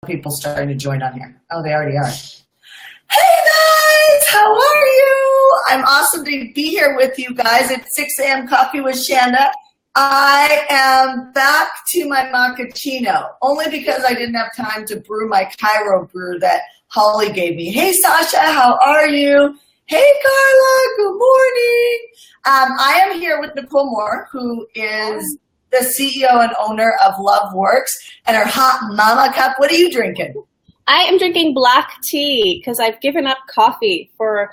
People starting to join on here. Oh, they already are. Hey guys, how are you? I'm awesome to be here with you guys at 6 a.m. Coffee with Shanda. I am back to my macchiato, only because I didn't have time to brew my Cairo brew that Holly gave me. Hey Sasha, how are you? Hey Carla, good morning. I am here with Nicole Moore, who is the CEO and owner of Love Works, and her hot mama cup. What are you drinking? I am drinking black tea because I've given up coffee for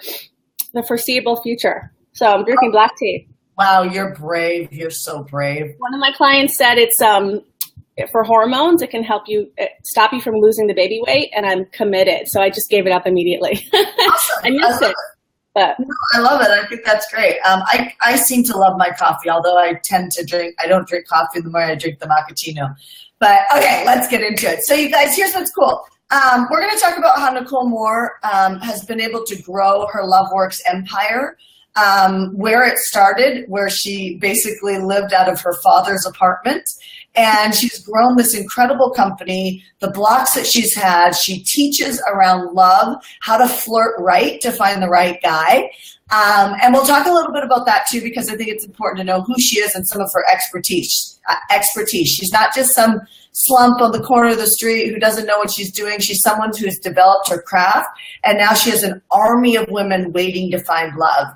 the foreseeable future. So I'm drinking black tea. Wow, you're brave. You're so brave. One of my clients said it's for hormones. It can help you stop you from losing the baby weight, and I'm committed. So I just gave it up immediately. Awesome. I miss it. But no, I love it. I think that's great. I seem to love my coffee, although I don't drink coffee the more I drink the macchiato. But okay, let's get into it. So you guys, here's what's cool. We're going to talk about how Nicole Moore has been able to grow her LoveWorks empire, where it started, where she basically lived out of her father's apartment. And she's grown this incredible company, the blocks that she's had. She teaches around love, how to flirt right to find the right guy. And we'll talk a little bit about that too, because I think it's important to know who she is and some of her expertise. She's not just some slump on the corner of the street who doesn't know what she's doing. She's someone who's developed her craft, and now she has an army of women waiting to find love.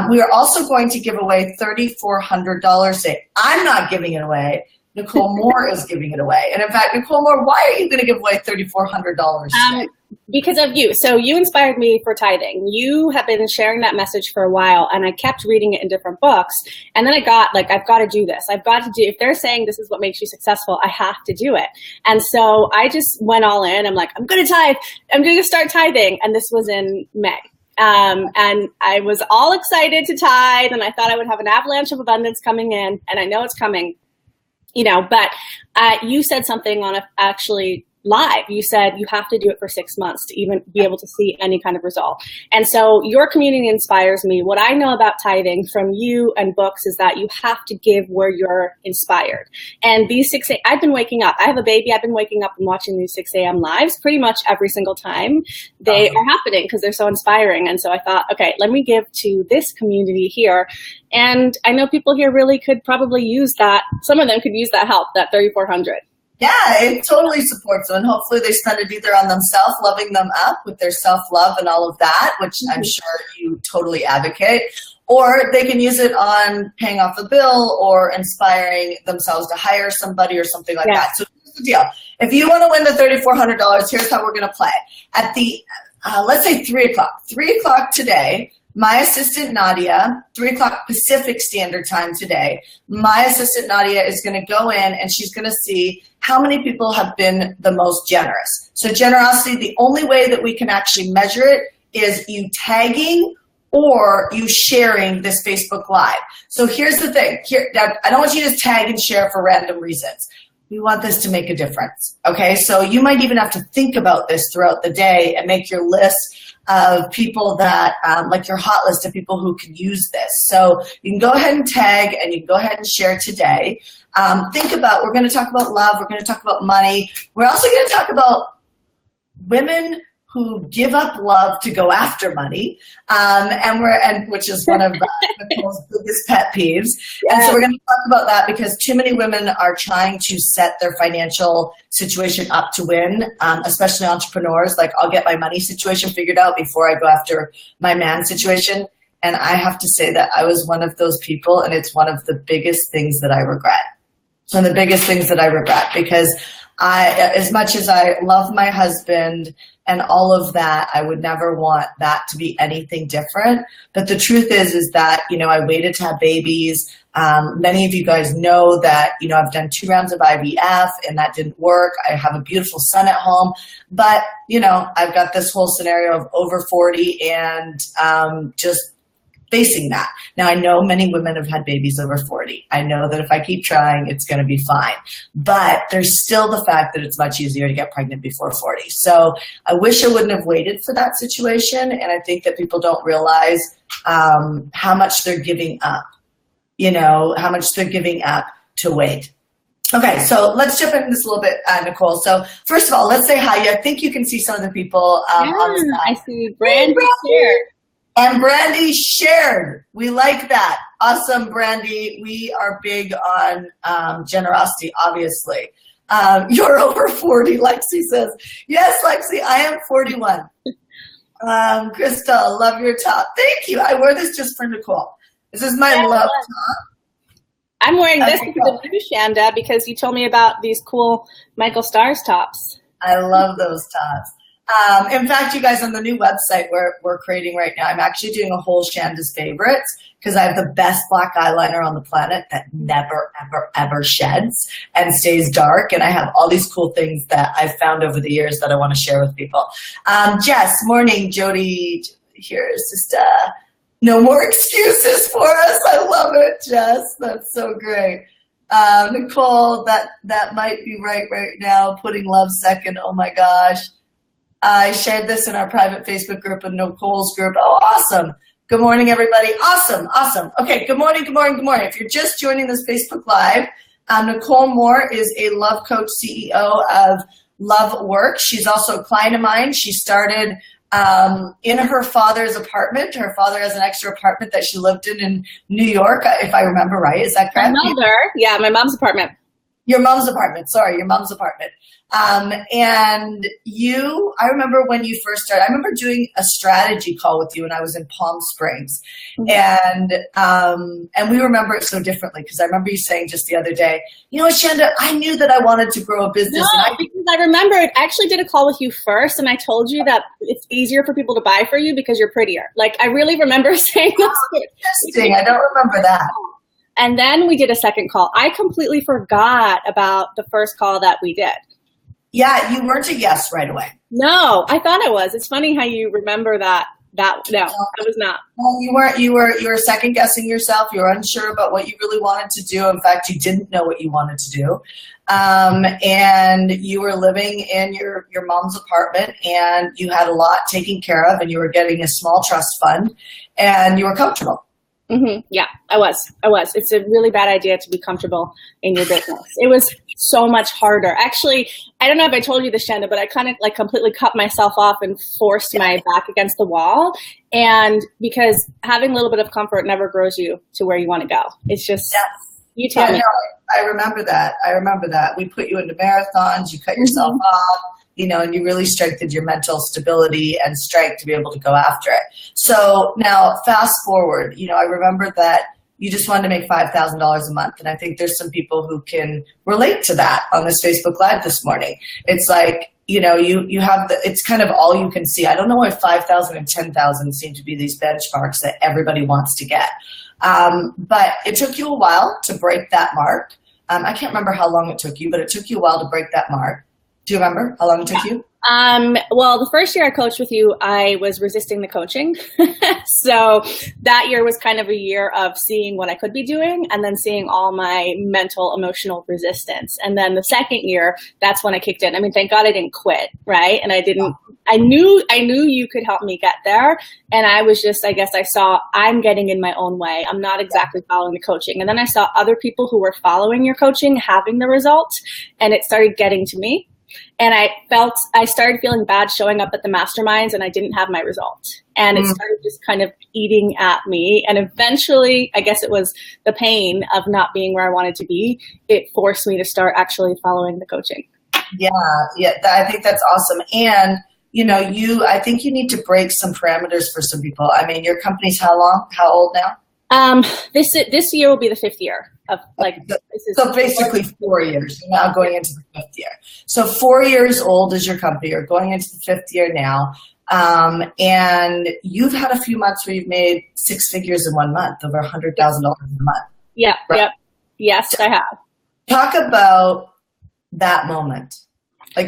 We are also going to give away $3,400 today. I'm not giving it away. Nicole Moore is giving it away. And in fact, Nicole Moore, why are you going to give away $3,400 today? Because of you. So you inspired me for tithing. You have been sharing that message for a while, and I kept reading it in different books. And then I got I've got to do this. I've got to do, if they're saying this is what makes you successful, I have to do it. And so I just went all in. I'm like, I'm going to tithe. I'm going to start tithing. And this was in May. And I was all excited to tithe, and I thought I would have an avalanche of abundance coming in, and I know it's coming. But you said something on actually live. You said you have to do it for 6 months to even be able to see any kind of result. And so your community inspires me. What I know about tithing from you and books is that you have to give where you're inspired. And these I've been waking up. I have a baby. I've been waking up and watching these 6 a.m. lives pretty much every single time they are happening because they're so inspiring. And so I thought, okay, let me give to this community here. And I know people here really could probably use that. Some of them could use that help, that 3,400. Yeah, it totally supports them. And hopefully they spend it either on themselves, loving them up with their self-love and all of that, which I'm sure you totally advocate, or they can use it on paying off a bill or inspiring themselves to hire somebody or something like that. So here's the deal. If you want to win the $3,400, here's how we're going to play. At the, let's say 3 o'clock. 3 o'clock today, my assistant Nadia, 3 o'clock Pacific Standard Time today, my assistant Nadia is going to go in and she's going to see how many people have been the most generous. So generosity, the only way that we can actually measure it is you tagging or you sharing this Facebook Live. So here's the thing. I don't want you to just tag and share for random reasons. We want this to make a difference, okay? So you might even have to think about this throughout the day and make your list of people that, like your hot list of people who can use this. So you can go ahead and tag and you can go ahead and share today. We're going to talk about love. We're going to talk about money. We're also going to talk about women who give up love to go after money, which is one of Nicole's biggest pet peeves. Yeah. And so we're going to talk about that because too many women are trying to set their financial situation up to win, especially entrepreneurs. Like, I'll get my money situation figured out before I go after my man situation. And I have to say that I was one of those people, and it's one of the biggest things that I regret. One of the biggest things that I regret, because as much as I love my husband and all of that, I would never want that to be anything different. But the truth is that, I waited to have babies. Many of you guys know that, I've done 2 rounds of IVF and that didn't work. I have a beautiful son at home, but, I've got this whole scenario of over 40 and just facing that. Now, I know many women have had babies over 40. I know that if I keep trying, it's going to be fine. But there's still the fact that it's much easier to get pregnant before 40. So I wish I wouldn't have waited for that situation. And I think that people don't realize how much they're giving up, how much they're giving up to wait. Okay, so let's jump into this a little bit, Nicole. So first of all, let's say hi. I think you can see some of the people on the side. I see Brandy shared. And Brandy shared. We like that. Awesome, Brandy. We are big on generosity, obviously. You're over 40, Lexi says. Yes, Lexi, I am 41. Krista, love your top. Thank you. I wore this just for Nicole. This is my love top. I'm wearing this because of you, Shanda, because you told me about these cool Michael Stars tops. I love those tops. In fact, you guys, on the new website we're creating right now, I'm actually doing a whole Shanda's favorites because I have the best black eyeliner on the planet that never, ever, ever sheds and stays dark. And I have all these cool things that I've found over the years that I want to share with people. Jess, morning. Jody, here's just no more excuses for us. I love it, Jess. That's so great. Nicole, that might be right now. Putting love second. Oh my gosh. I shared this in our private Facebook group and Nicole's group. Oh, awesome. Good morning, everybody. Awesome. Okay, good morning. If you're just joining this Facebook Live, Nicole Moore is a love coach, CEO of Love Work. She's also a client of mine. She started in her father's apartment. Her father has an extra apartment that she lived in New York, if I remember right. Is that correct? My mom's apartment. Your mom's apartment. Sorry, your mom's apartment. And I remember when you first started, I remember doing a strategy call with you when I was in Palm Springs. And we remember it so differently because I remember you saying just the other day, you know what, Shanda, I knew that I wanted to grow a business. Because I remember I actually did a call with you first and I told you that it's easier for people to buy for you because you're prettier. Like, I really remember saying this. Interesting. I don't remember that. And then we did a second call. I completely forgot about the first call that we did. Yeah, you weren't a yes right away. No, I thought I was. It's funny how you remember that. No, I was not. Well, you weren't. You were second guessing yourself. You were unsure about what you really wanted to do. In fact, you didn't know what you wanted to do. And you were living in your mom's apartment, and you had a lot taken care of, and you were getting a small trust fund, and you were comfortable. Mm-hmm. Yeah, I was. It's a really bad idea to be comfortable in your business. It was so much harder. Actually, I don't know if I told you this, Shanda, but I kind of like completely cut myself off and forced my back against the wall. And because having a little bit of comfort never grows you to where you want to go. It's just, you tell me. No, I remember that. We put you into marathons, you cut yourself off. And you really strengthened your mental stability and strength to be able to go after it. So now fast forward, I remember that you just wanted to make $5,000 a month. And I think there's some people who can relate to that on this Facebook Live this morning. It's like, you have it's kind of all you can see. I don't know why 5,000 and 10,000 seem to be these benchmarks that everybody wants to get. But it took you a while to break that mark. I can't remember how long it took you, but it took you a while to break that mark. Do you remember how long it took you? Well, the first year I coached with you, I was resisting the coaching. So that year was kind of a year of seeing what I could be doing and then seeing all my mental, emotional resistance. And then the second year, that's when I kicked in. I mean, thank God I didn't quit, right? And I knew you could help me get there. And I was just, I guess I saw I'm getting in my own way. I'm not exactly following the coaching. And then I saw other people who were following your coaching, having the results, and it started getting to me. And I started feeling bad showing up at the masterminds and I didn't have my results. And it started just kind of eating at me. And eventually, I guess it was the pain of not being where I wanted to be. It forced me to start actually following the coaching. Yeah, I think that's awesome. And, I think you need to break some parameters for some people. I mean, your company's how old now? This year will be the 5th year. So basically 4 years. You're now going into the 5th year. So 4 years old is your company. You're going into the 5th year now. And you've had a few months where you've made 6 figures in 1 month, over $100,000 a month. Yeah. Right? Yep. Yes, I have. Talk about that moment.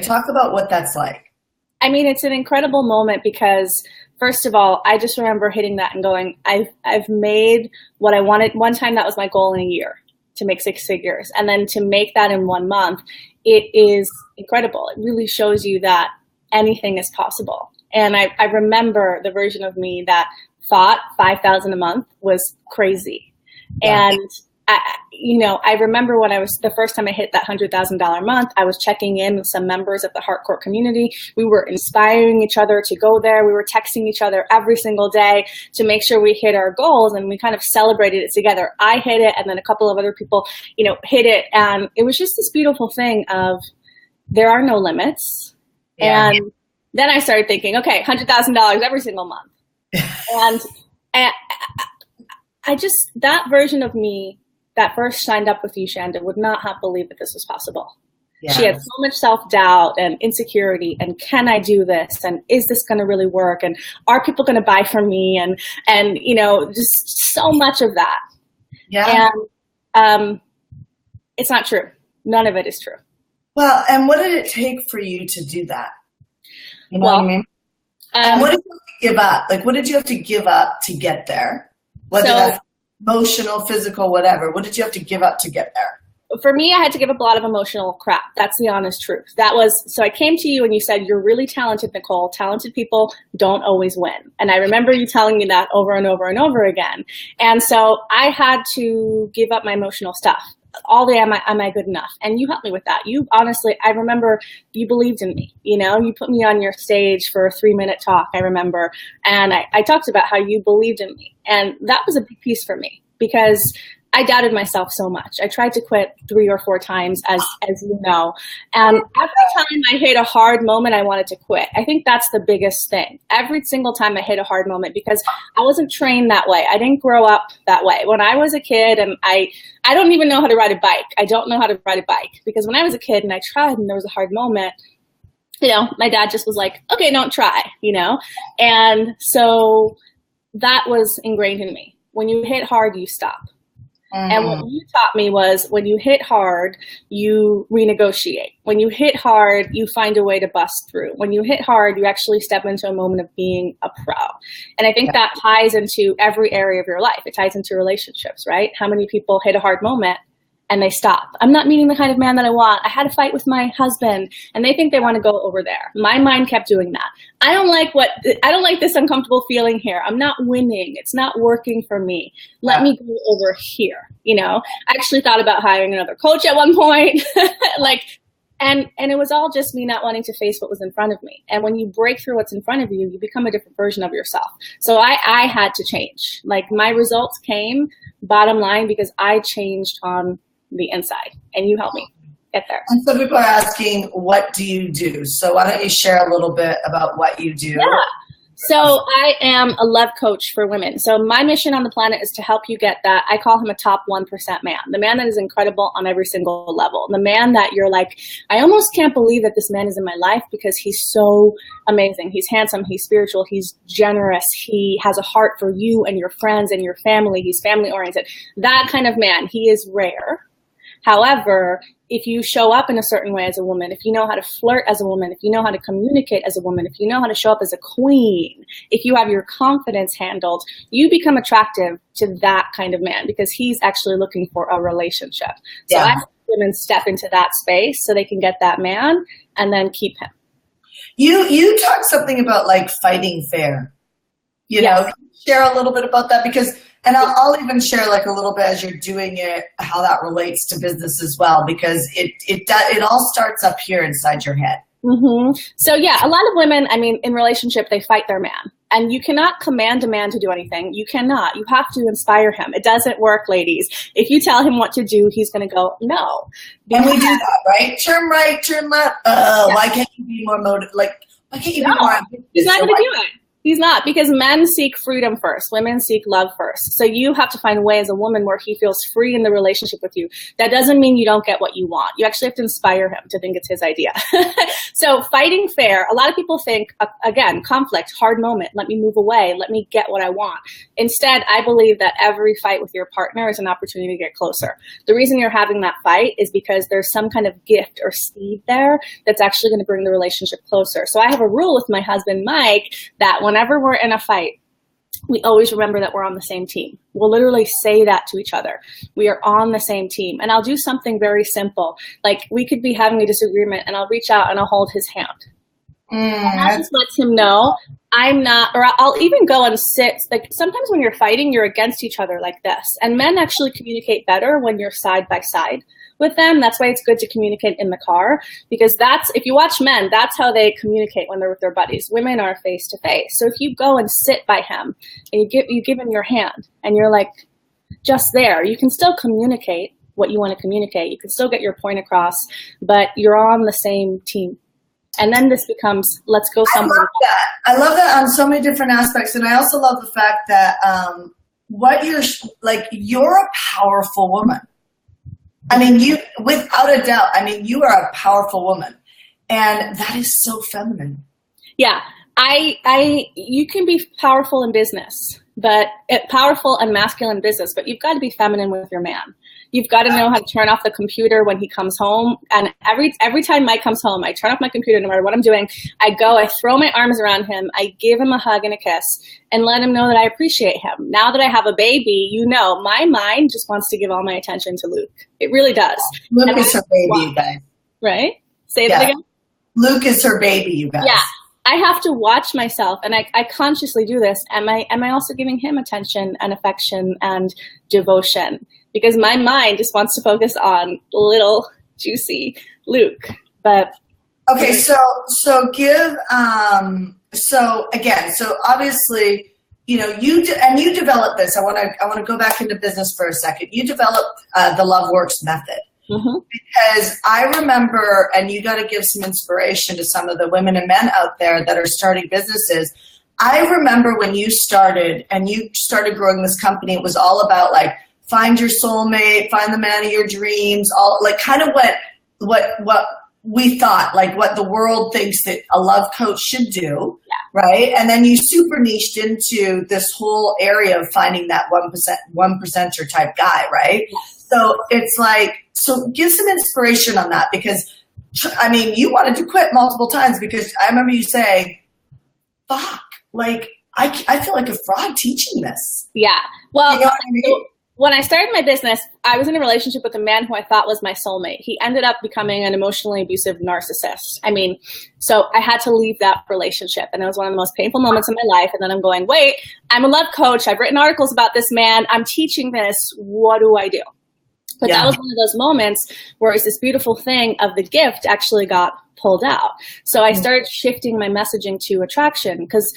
Talk about what that's like. I mean, it's an incredible moment because first of all, I just remember hitting that and going, I've made what I wanted. One time that was my goal in a year, to make 6 figures. And then to make that in 1 month, it is incredible. It really shows you that anything is possible. And I remember the version of me that thought 5,000 a month was crazy. Yeah. And I remember when the first time I hit that $100,000 month, I was checking in with some members of the Heartcourt community. We were inspiring each other to go there. We were texting each other every single day to make sure we hit our goals, and we kind of celebrated it together. I hit it, and then a couple of other people, hit it. And it was just this beautiful thing of there are no limits. Yeah. And then I started thinking, okay, $100,000 every single month. and I just, that version of me that first signed up with you, Shanda, would not have believed that this was possible. Yeah. She had so much self-doubt and insecurity, and can I do this? And is this going to really work? And are people going to buy from me? And just so much of that. Yeah. And it's not true. None of it is true. Well, and what did it take for you to do that? You know what I mean? And what did you have to give up? Like, what did you have to give up to get there? Whether that's emotional, physical, whatever. What did you have to give up to get there? For me, I had to give up a lot of emotional crap. That's the honest truth. So I came to you and you said, you're really talented, Nicole. Talented people don't always win. And I remember you telling me that over and over and over again. And so I had to give up my emotional stuff. All the am I good enough? And you helped me with that. You honestly, I remember you believed in me. You put me on your stage for a 3-minute talk, I remember. And I talked about how you believed in me. And that was a big piece for me because I doubted myself so much. I tried to quit 3 or 4 times, as you know. And every time I hit a hard moment, I wanted to quit. I think that's the biggest thing. Every single time I hit a hard moment, because I wasn't trained that way. I didn't grow up that way. When I was a kid, and I don't even know how to ride a bike. I don't know how to ride a bike because when I was a kid and I tried and there was a hard moment, my dad just was like, okay, don't try, And so that was ingrained in me. When you hit hard, you stop. And what you taught me was when you hit hard, you renegotiate. When you hit hard, you find a way to bust through. When you hit hard, you actually step into a moment of being a pro. And I think that ties into every area of your life. It ties into relationships, right? How many people hit a hard moment and they stop? I'm not meeting the kind of man that I want. I had a fight with my husband and they think they want to go over there. My mind kept doing that. I don't like this uncomfortable feeling here. I'm not winning. It's not working for me. Let me go over here. I actually thought about hiring another coach at one point. And it was all just me not wanting to face what was in front of me. And when you break through what's in front of you, you become a different version of yourself. So I had to change. My results came, bottom line, because I changed on the inside, and you helped me get there. And so people are asking, what do you do? So why don't you share a little bit about what you do? Yeah. So I am a love coach for women. So my mission on the planet is to help you get that. I call him a top 1% man, the man that is incredible on every single level, the man that you're like, I almost can't believe that this man is in my life because he's so amazing. He's handsome. He's spiritual. He's generous. He has a heart for you and your friends and your family. He's family oriented. That kind of man. He is rare. However, if you show up in a certain way as a woman, if you know how to flirt as a woman, if you know how to communicate as a woman, if you know how to show up as a queen, if you have your confidence handled, you become attractive to that kind of man because he's actually looking for a relationship. So I help women step into that space so they can get that man and then keep him. You talked something about fighting fair. Can you share a little bit about that? And I'll even share a little bit as you're doing it, how that relates to business as well, because it all starts up here inside your head. Mm-hmm. So a lot of women, in relationship, they fight their man, and you cannot command a man to do anything. You cannot. You have to inspire him. It doesn't work, ladies. If you tell him what to do, he's going to go, no. And we do that, right? Turn right, turn left. Why can't you be more motivated? Why can't you be more ambitious? He's not going to do it. He's not, because men seek freedom first. Women seek love first. So you have to find a way as a woman where he feels free in the relationship with you. That doesn't mean you don't get what you want. You actually have to inspire him to think it's his idea. So fighting fair, a lot of people think, again, conflict, hard moment, let me move away, let me get what I want. Instead, I believe that every fight with your partner is an opportunity to get closer. The reason you're having that fight is because there's some kind of gift or seed there that's actually going to bring the relationship closer. So I have a rule with my husband, Mike, that whenever we're in a fight, we always remember that we're on the same team. We'll literally say that to each other. We are on the same team. And I'll do something very simple. We could be having a disagreement and I'll reach out and I'll hold his hand. And that just lets him know I'm not, or I'll even go and sit, like sometimes when you're fighting, you're against each other like this. And men actually communicate better when you're side by side with them. That's why it's good to communicate in the car, because if you watch men, that's how they communicate when they're with their buddies. Women are face to face. So if you go and sit by him and you give him your hand and you're like just there, you can still communicate what you want to communicate. You can still get your point across, but you're on the same team. And then this becomes, let's go somewhere. I love that on so many different aspects. And I also love the fact that you're a powerful woman. I mean, without a doubt, you are a powerful woman. And that is so feminine. Yeah. You can be powerful in business, but powerful and masculine in business, but you've got to be feminine with your man. You've got to know how to turn off the computer when he comes home. And every time Mike comes home, I turn off my computer no matter what I'm doing. I throw my arms around him. I give him a hug and a kiss and let him know that I appreciate him. Now that I have a baby, my mind just wants to give all my attention to Luke. It really does. Luke is her baby, you guys. Right? Say that again. Luke is her baby, you guys. Yeah. I have to watch myself, and I consciously do this. Am I also giving him attention and affection and devotion? Because my mind just wants to focus on little juicy Luke. But okay, so obviously, you developed this. I want to go back into business for a second. You developed the Love Works method. Mm-hmm. Because I remember, and you got to give some inspiration to some of the women and men out there that are starting businesses. I remember when you started growing this company, it was all about like, find your soulmate, find the man of your dreams, all like kind of what we thought, like what the world thinks that a love coach should do. Yeah. Right. And then you super niched into this whole area of finding that 1%er type guy. Right. Yeah. So it's like, so give some inspiration on that, because you wanted to quit multiple times, because I remember you saying, fuck, like I feel like a fraud teaching this. Yeah. Well, when I started my business, I was in a relationship with a man who I thought was my soulmate. He ended up becoming an emotionally abusive narcissist. So I had to leave that relationship, and it was one of the most painful moments in my life. And then I'm going, wait, I'm a love coach. I've written articles about this man. I'm teaching this. What do I do? But that was one of those moments where it was this beautiful thing of the gift actually got pulled out. So I started shifting my messaging to attraction, because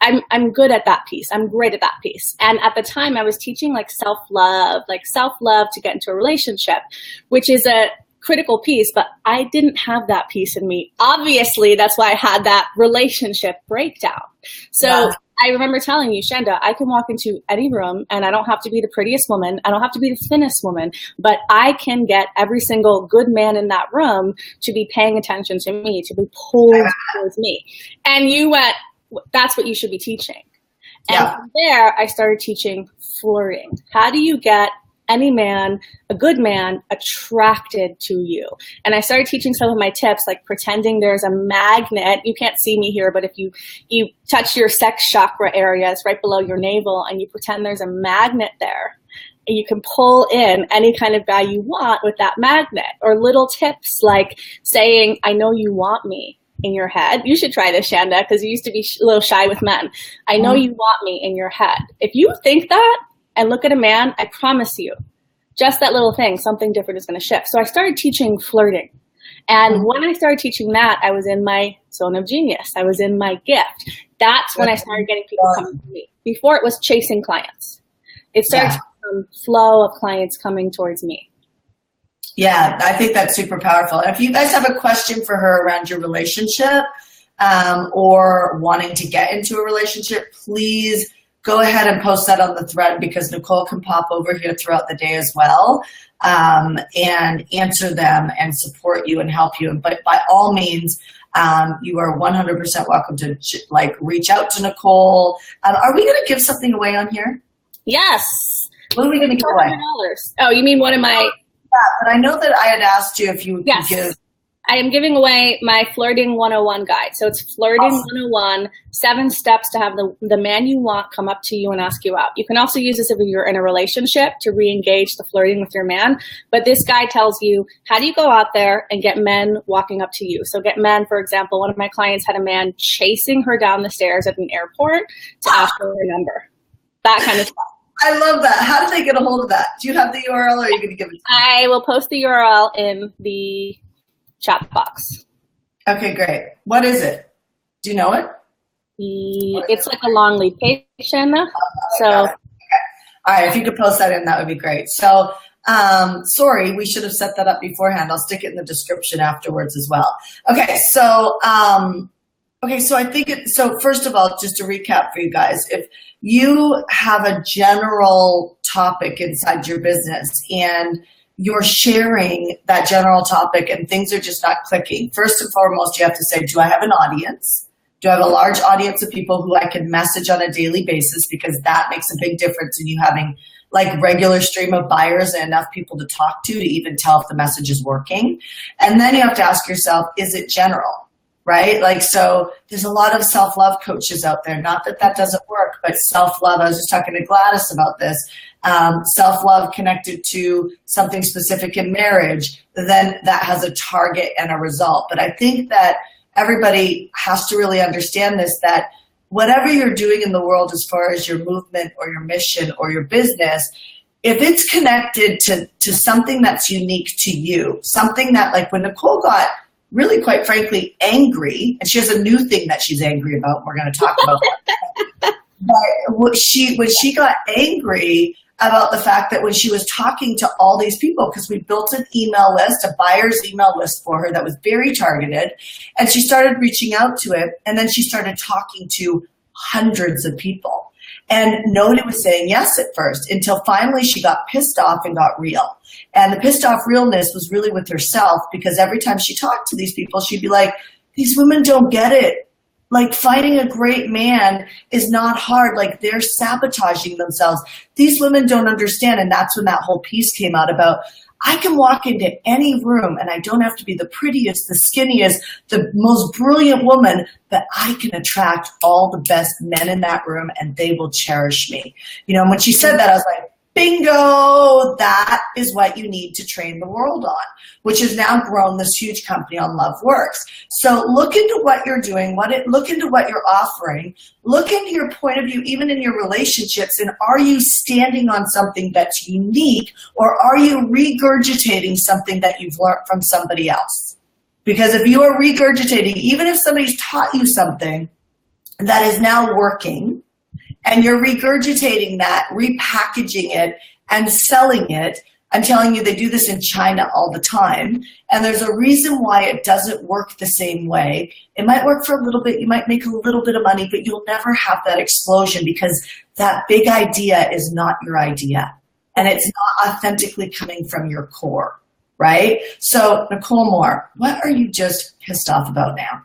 I'm good at that piece. I'm great at that piece. And at the time I was teaching like self-love to get into a relationship, which is a critical piece, but I didn't have that piece in me. Obviously, that's why I had that relationship breakdown. So I remember telling you, Shanda, I can walk into any room and I don't have to be the prettiest woman. I don't have to be the thinnest woman, but I can get every single good man in that room to be paying attention to me, to be pulled towards me. And you went, that's what you should be teaching. And from there, I started teaching flirting. How do you get any man, a good man, attracted to you? And I started teaching some of my tips, like pretending there's a magnet. You can't see me here, but if you touch your sex chakra areas right below your navel and you pretend there's a magnet there, and you can pull in any kind of guy you want with that magnet. Or little tips like saying, I know you want me, in your head. You should try this, Shanda, because you used to be a little shy with men. I know you want me, in your head. If you think that and look at a man, I promise you, just that little thing, something different is going to shift. So I started teaching flirting. And when I started teaching that, I was in my zone of genius. I was in my gift. That's when I started getting people coming to me. Before, it was chasing clients. It started to become flow of clients coming towards me. Yeah, I think that's super powerful. If you guys have a question for her around your relationship or wanting to get into a relationship, please go ahead and post that on the thread, because Nicole can pop over here throughout the day as well and answer them and support you and help you. But by all means, you are 100% welcome to reach out to Nicole. Are we going to give something away on here? Yes. What are we going to give away? Oh, you mean one of my... Yeah, but I know that I had asked you if you could give I am giving away my Flirting 101 guide. So it's Flirting 101, 7 steps to have the man you want come up to you and ask you out. You can also use this if you're in a relationship to re-engage the flirting with your man. But this guide tells you, how do you go out there and get men walking up to you? So get men, for example, one of my clients had a man chasing her down the stairs at an airport to ask for her number. That kind of stuff. I love that. How did they get a hold of that? Do you have the URL or are you going to give it to me? I will post the URL in the chat box. Okay, great. What is it? Do you know it? It's like a long lead page, Shanda. So, okay. All right, if you could post that in, that would be great. So, sorry, we should have set that up beforehand. I'll stick it in the description afterwards as well. Okay, so I think so first of all, just to recap for you guys, if you have a general topic inside your business and you're sharing that general topic and things are just not clicking, first and foremost, you have to say, do I have an audience? Do I have a large audience of people who I can message on a daily basis? Because that makes a big difference in you having like regular stream of buyers and enough people to talk to even tell if the message is working. And then you have to ask yourself, is it general? Right? Like, so there's a lot of self-love coaches out there. Not that that doesn't work, but self-love, I was just talking to Gladys about this, self-love connected to something specific in marriage, then that has a target and a result. But I think that everybody has to really understand this, that whatever you're doing in the world as far as your movement or your mission or your business, if it's connected to something that's unique to you, something that, like when Nicole got really, quite frankly, angry, and she has a new thing that she's angry about, we're going to talk about that. But when she got angry about the fact that when she was talking to all these people, because we built an email list, a buyer's email list for her that was very targeted, and she started reaching out to it, and then she started talking to hundreds of people. And nobody was saying yes at first until finally she got pissed off and got real. And the pissed off realness was really with herself, because every time she talked to these people, she'd be like, these women don't get it. Like, finding a great man is not hard. Like, they're sabotaging themselves. These women don't understand. And that's when that whole piece came out about, I can walk into any room and I don't have to be the prettiest, the skinniest, the most brilliant woman, but I can attract all the best men in that room and they will cherish me. You know, and when she said that, I was like, bingo, that is what you need to train the world on, which has now grown this huge company on Love Works. So look into what you're doing, look into what you're offering, look into your point of view, even in your relationships, and are you standing on something that's unique, or are you regurgitating something that you've learned from somebody else? Because if you are regurgitating, even if somebody's taught you something that is now working, and you're regurgitating that, repackaging it, and selling it. I'm telling you, they do this in China all the time. And there's a reason why it doesn't work the same way. It might work for a little bit. You might make a little bit of money, but you'll never have that explosion, because that big idea is not your idea. And it's not authentically coming from your core, right? So, Nicole Moore, what are you just pissed off about now?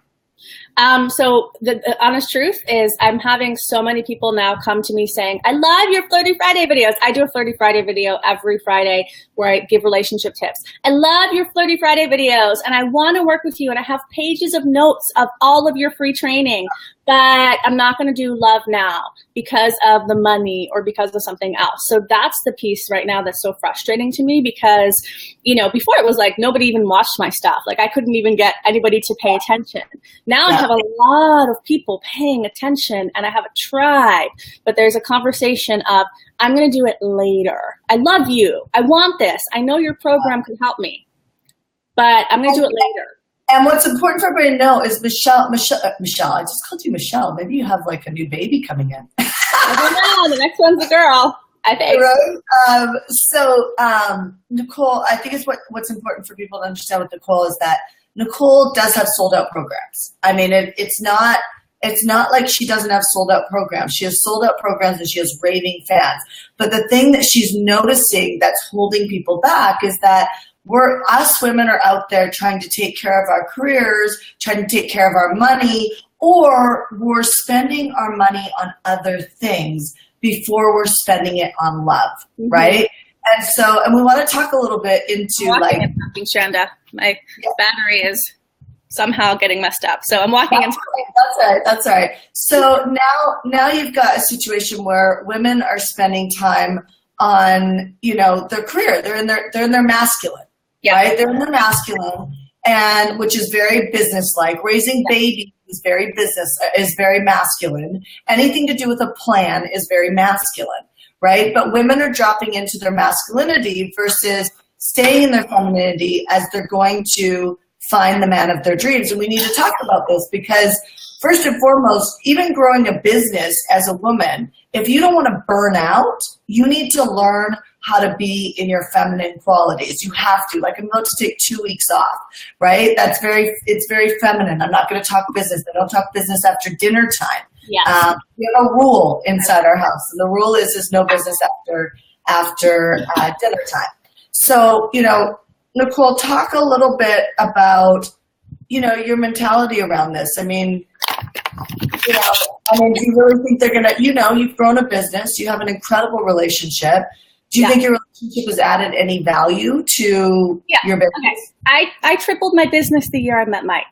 So the honest truth is, I'm having so many people now come to me saying, I love your Flirty Friday videos. I do a Flirty Friday video every Friday where I give relationship tips. I love your Flirty Friday videos and I want to work with you, and I have pages of notes of all of your free training, but I'm not going to do love now because of the money or because of something else. So that's the piece right now that's so frustrating to me, because, you know, before it was like nobody even watched my stuff. Like, I couldn't even get anybody to pay attention. Now I have a lot of people paying attention and I have a tribe, but there's a conversation of, I'm going to do it later. I love you. I want this. I know your program could help me, but I'm going to do it later. And what's important for everybody to know is Michelle, I just called you Michelle. Maybe you have like a new baby coming in. I don't know. The next one's a girl, I think. Right? Nicole, I think it's what's important for people to understand with Nicole is that Nicole does have sold out programs. I mean, it's not like she doesn't have sold out programs. She has sold out programs and she has raving fans. But the thing that she's noticing that's holding people back is that us women are out there trying to take care of our careers, trying to take care of our money, or we're spending our money on other things before we're spending it on love, right? And we want to talk a little bit into like Shanda. My battery is somehow getting messed up, so I'm walking into. That's all right. So now you've got a situation where women are spending time on, their career. They're in their masculine, right? They're in their masculine, and which is very business-like. Raising babies is very masculine. Anything to do with a plan is very masculine, right? But women are dropping into their masculinity versus staying in their femininity as they're going to find the man of their dreams. And we need to talk about this because first and foremost, even growing a business as a woman, if you don't want to burn out, you need to learn how to be in your feminine qualities. You have to. Like, I'm about to take 2 weeks off, right? It's very feminine. I'm not going to talk business. I don't talk business after dinner time. Yeah. We have a rule inside our house, and the rule is no business after dinner time. So, Nicole, talk a little bit about, your mentality around this. I mean, do you really think they're going to, you've grown a business, you have an incredible relationship. Do you think your relationship has added any value to your business? Okay. I tripled my business the year I met Mike.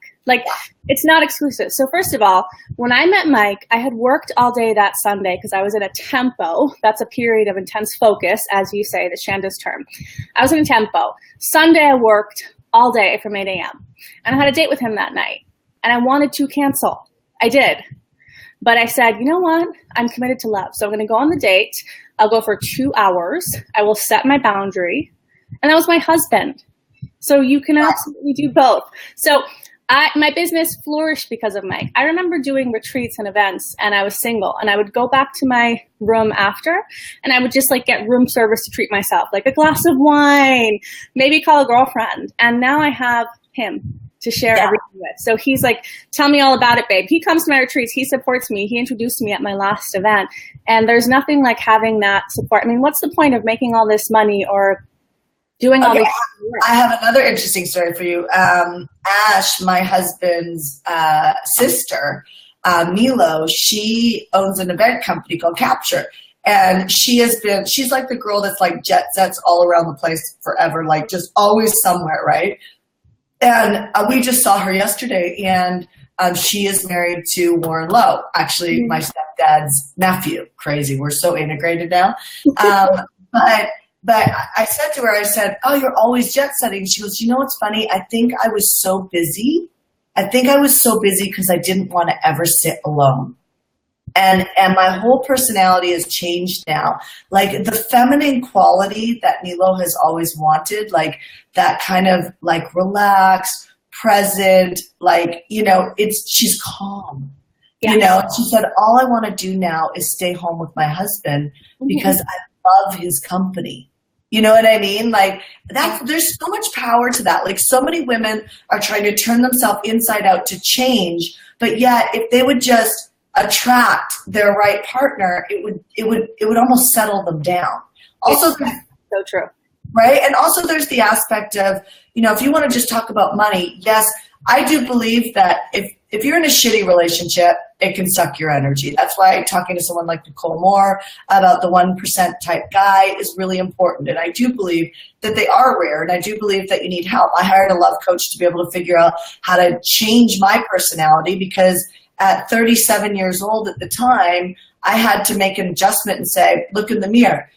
It's not exclusive. So first of all, when I met Mike, I had worked all day that Sunday because I was in a tempo. That's a period of intense focus, as you say, the Shanda's term. I was in a tempo. Sunday, I worked all day from 8 a.m. And I had a date with him that night. And I wanted to cancel. I did. But I said, you know what? I'm committed to love. So I'm going to go on the date. I'll go for 2 hours. I will set my boundary. And that was my husband. So you can absolutely do both. So my business flourished because of Mike. I remember doing retreats and events, and I was single, and I would go back to my room after, and I would just get room service to treat myself, like a glass of wine, maybe call a girlfriend. And now I have him to share everything with. So he's like, tell me all about it, babe. He comes to my retreats. He supports me. He introduced me at my last event. And there's nothing like having that support. I mean, what's the point of making all this money or doing all this work? I have another interesting story for you. Ash, my husband's sister, Milo, she owns an event company called Capture. And she's like the girl that's like jet sets all around the place forever, like just always somewhere, right? And we just saw her yesterday, and she is married to Warren Lowe, actually my stepdad's nephew. Crazy. We're so integrated now. But I said to her, oh, you're always jet setting. She goes, what's funny? I think I was so busy because I didn't want to ever sit alone. And my whole personality has changed now. Like the feminine quality that Milo has always wanted, like that kind of like relaxed, present, like, she's calm. She said, all I want to do now is stay home with my husband because I love his company. You know what I mean? Like there's so much power to that. Like so many women are trying to turn themselves inside out to change, but yet if they would just attract their right partner, it would almost settle them down. Also, so true. Right? And also there's the aspect of, if you want to just talk about money, yes, I do believe that if you're in a shitty relationship, it can suck your energy. That's why talking to someone like Nicole Moore about the 1% type guy is really important. And I do believe that they are rare, and I do believe that you need help. I hired a love coach to be able to figure out how to change my personality because at 37 years old at the time, I had to make an adjustment and say, look in the mirror.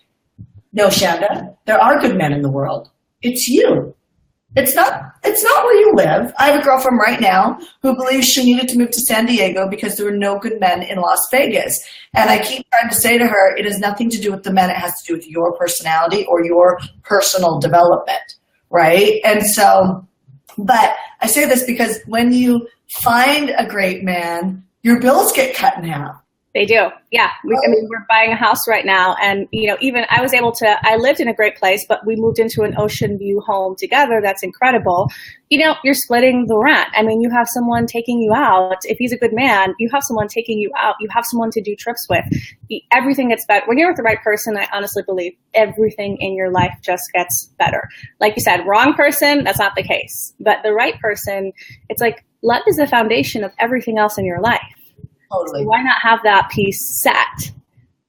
No, Shanda, there are good men in the world. It's you. It's not where you live. I have a girlfriend right now who believes she needed to move to San Diego because there were no good men in Las Vegas. And I keep trying to say to her, it has nothing to do with the men. It has to do with your personality or your personal development, right? And so, but I say this because when you find a great man, your bills get cut in half. They do. Yeah. We're buying a house right now. And, even I lived in a great place, but we moved into an ocean view home together. That's incredible. You're splitting the rent. You have someone taking you out. If he's a good man, you have someone taking you out. You have someone to do trips with. Everything gets better. When you're with the right person, I honestly believe everything in your life just gets better. Like you said, wrong person, that's not the case. But the right person, it's like love is the foundation of everything else in your life. Totally. So why not have that piece set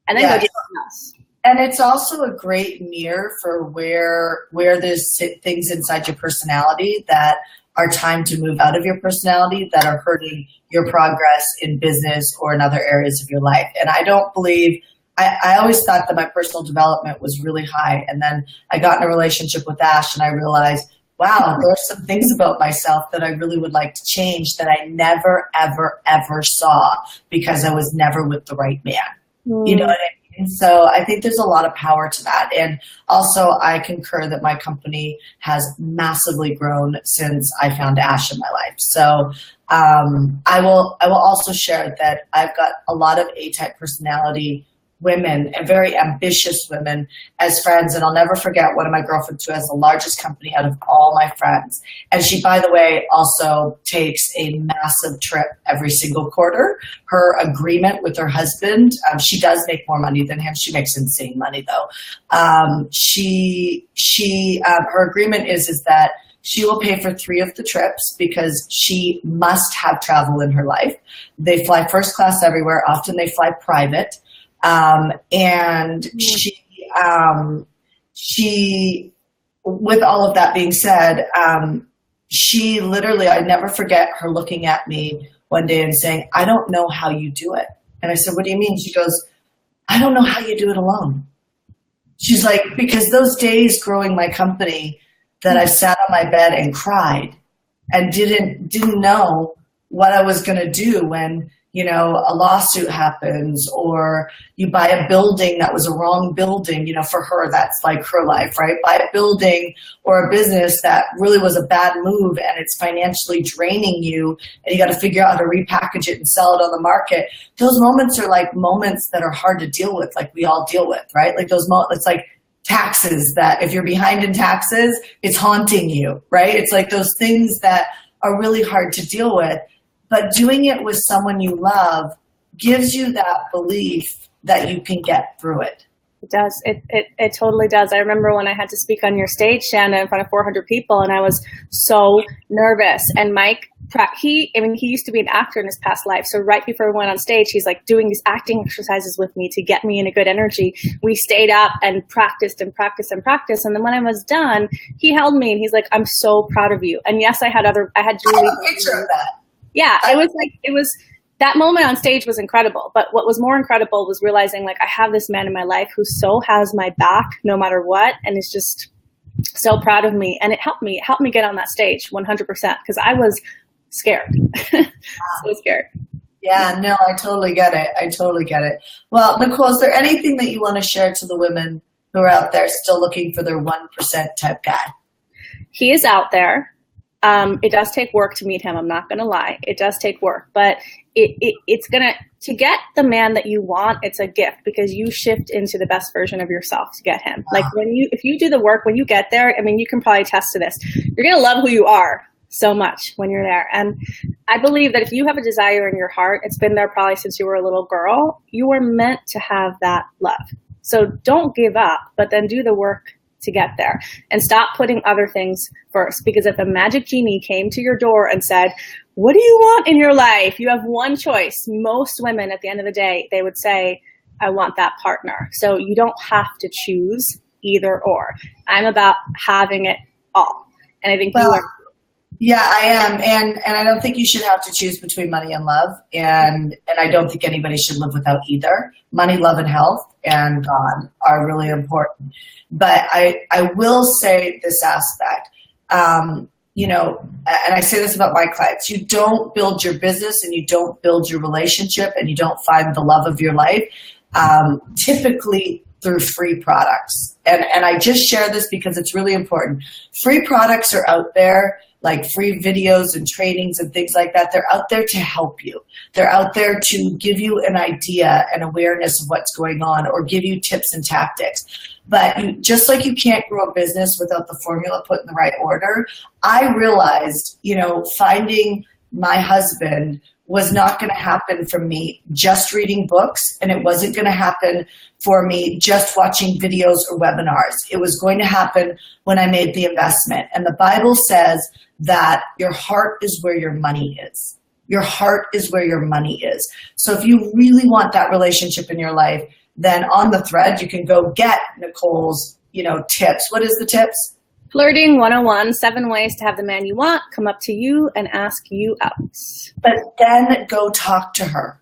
and then go do something else? And it's also a great mirror for where there's things inside your personality that are time to move out of your personality that are hurting your progress in business or in other areas of your life. And I don't believe, I always thought that my personal development was really high. And then I got in a relationship with Ash and I realized, wow, there are some things about myself that I really would like to change that I never, ever, ever saw because I was never with the right man. You know what I mean? So I think there's a lot of power to that. And also I concur that my company has massively grown since I found Ash in my life. So I will also share that I've got a lot of A-type personality women and very ambitious women as friends. And I'll never forget one of my girlfriends who has the largest company out of all my friends. And she, by the way, also takes a massive trip every single quarter. Her agreement with her husband, she does make more money than him. She makes insane money though. Her agreement is that she will pay for 3 of the trips because she must have travel in her life. They fly first class everywhere. Often they fly private. And she, with all of that being said, she literally, I never forget her looking at me one day and saying, I don't know how you do it. And I said, what do you mean? She goes, I don't know how you do it alone. She's like, because those days growing my company that I sat on my bed and cried and didn't know what I was going to do when, you know, a lawsuit happens or you buy a building that was a wrong building, you know, for her, that's like her life, right? Buy a building or a business that really was a bad move and it's financially draining you and you got to figure out how to repackage it and sell it on the market. Those moments are like moments that are hard to deal with, like we all deal with, right? Like those moments, it's like taxes that if you're behind in taxes, it's haunting you, right? It's like those things that are really hard to deal with. But doing it with someone you love gives you that belief that you can get through it. It does. It totally does. I remember when I had to speak on your stage, Shanda, in front of 400 people, and I was so nervous. And Mike, he used to be an actor in his past life. So right before we went on stage, he's like doing these acting exercises with me to get me in a good energy. We stayed up and practiced and practiced and practiced. And then when I was done, he held me and he's like, I'm so proud of you. And yes, I had Julie. I have a picture of that. Yeah, it was that moment on stage was incredible. But what was more incredible was realizing like I have this man in my life who so has my back no matter what, and is just so proud of me. And it helped me get on that stage 100% because I was scared. So scared. Yeah, no, I totally get it. Well, Nicole, is there anything that you want to share to the women who are out there still looking for their 1% type guy? He is out there. It does take work to meet him. I'm not going to lie. It does take work, but it's to get the man that you want, it's a gift because you shift into the best version of yourself to get him. Like if you do the work, when you get there, I mean, you can probably attest to this. You're going to love who you are so much when you're there. And I believe that if you have a desire in your heart, it's been there probably since you were a little girl, you were meant to have that love. So don't give up, but then do the work to get there and stop putting other things first. Because if the magic genie came to your door and said, what do you want in your life? You have one choice. Most women at the end of the day, they would say, I want that partner. So you don't have to choose either or. I'm about having it all. And I think you are. Yeah, I am. And I don't think you should have to choose between money and love. And I don't think anybody should live without either. Money, love, and health and God are really important. But I will say this aspect, you know, and I say this about my clients, you don't build your business and you don't build your relationship and you don't find the love of your life, typically through free products. And I just share this because it's really important. Free products are out there, like free videos and trainings and things like that. They're out there to help you. They're out there to give you an idea and awareness of what's going on or give you tips and tactics. But just like you can't grow a business without the formula put in the right order, I realized, you know, finding my husband was not going to happen from me just reading books, and it wasn't going to happen for me just watching videos or webinars. It was going to happen when I made the investment. And the Bible says that your heart is where your money is. Your heart is where your money is. So if you really want that relationship in your life, then on the thread, you can go get Nicole's, tips. What is the tips? Flirting 101, 7 ways to have the man you want come up to you and ask you out. But then go talk to her.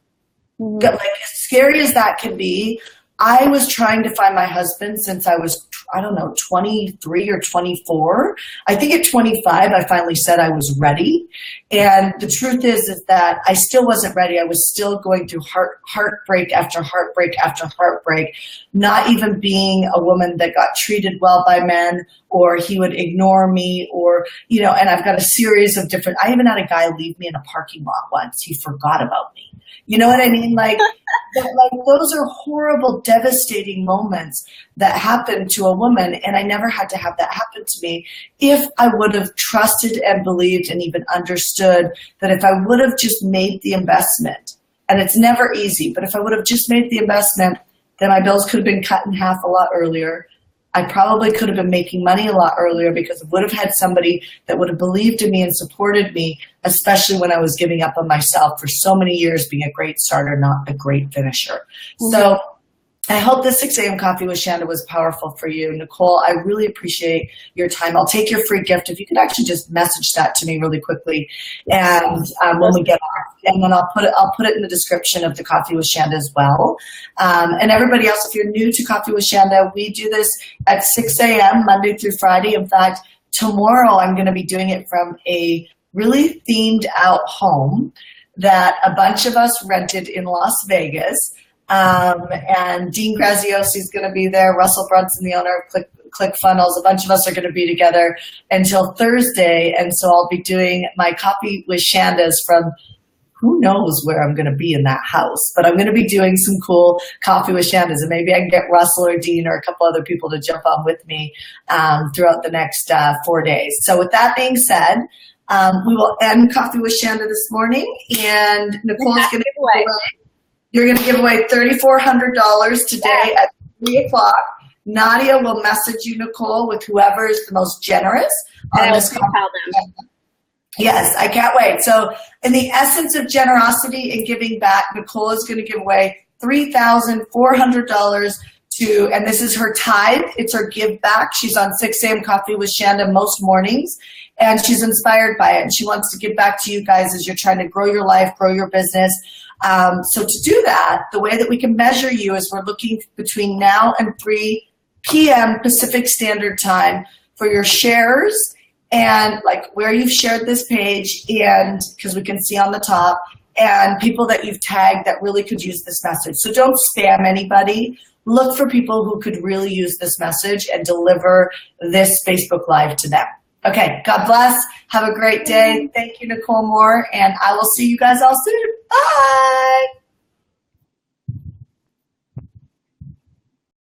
Mm-hmm. Like, as scary as that can be, I was trying to find my husband since I was, 23 or 24. I think at 25, I finally said I was ready. And the truth is that I still wasn't ready. I was still going through heartbreak after heartbreak after heartbreak, not even being a woman that got treated well by men, or he would ignore me, or, and I've got a series of different, I even had a guy leave me in a parking lot once. He forgot about me. You know what I mean? Like those are horrible, devastating moments that happen to a woman. And I never had to have that happen to me if I would have trusted and believed and even understood that if I would have just made the investment, and it's never easy, but if I would have just made the investment, then my bills could have been cut in half a lot earlier. I probably could have been making money a lot earlier because I would have had somebody that would have believed in me and supported me, especially when I was giving up on myself for so many years, being a great starter, not a great finisher. Mm-hmm. So I hope the 6 a.m. Coffee with Shanda was powerful for you. Nicole, I really appreciate your time. I'll take your free gift. If you could actually just message that to me really quickly. And when we get off, and then I'll put it in the description of the Coffee with Shanda as well. And everybody else, if you're new to Coffee with Shanda, we do this at 6 a.m. Monday through Friday. In fact, tomorrow I'm going to be doing it from a really themed out home that a bunch of us rented in Las Vegas. And Dean Graziosi is going to be there. Russell Brunson, the owner of ClickFunnels. A bunch of us are going to be together until Thursday. And so I'll be doing my Coffee with Shandas from who knows where I'm going to be in that house. But I'm going to be doing some cool Coffee with Shandas. And maybe I can get Russell or Dean or a couple other people to jump on with me throughout the next 4 days. So with that being said, we will end Coffee with Shanda this morning. And Nicole's going to You're going to give away $3,400 today at 3 o'clock. Nadia will message you, Nicole, with whoever is the most generous on this conversation. Yes, I can't wait. So in the essence of generosity and giving back, Nicole is going to give away $3,400 and this is her tithe. It's her give back. She's on 6 a.m. Coffee with Shanda most mornings, and she's inspired by it. And she wants to give back to you guys as you're trying to grow your life, grow your business. So to do that, the way that we can measure you is we're looking between now and 3 p.m. Pacific Standard Time for your shares and like where you've shared this page, and because we can see on the top, and people that you've tagged that really could use this message. So don't spam anybody. Look for people who could really use this message and deliver this Facebook Live to them. Okay, God bless. Have a great day. Thank you, Nicole Moore, and I will see you guys all soon. Bye.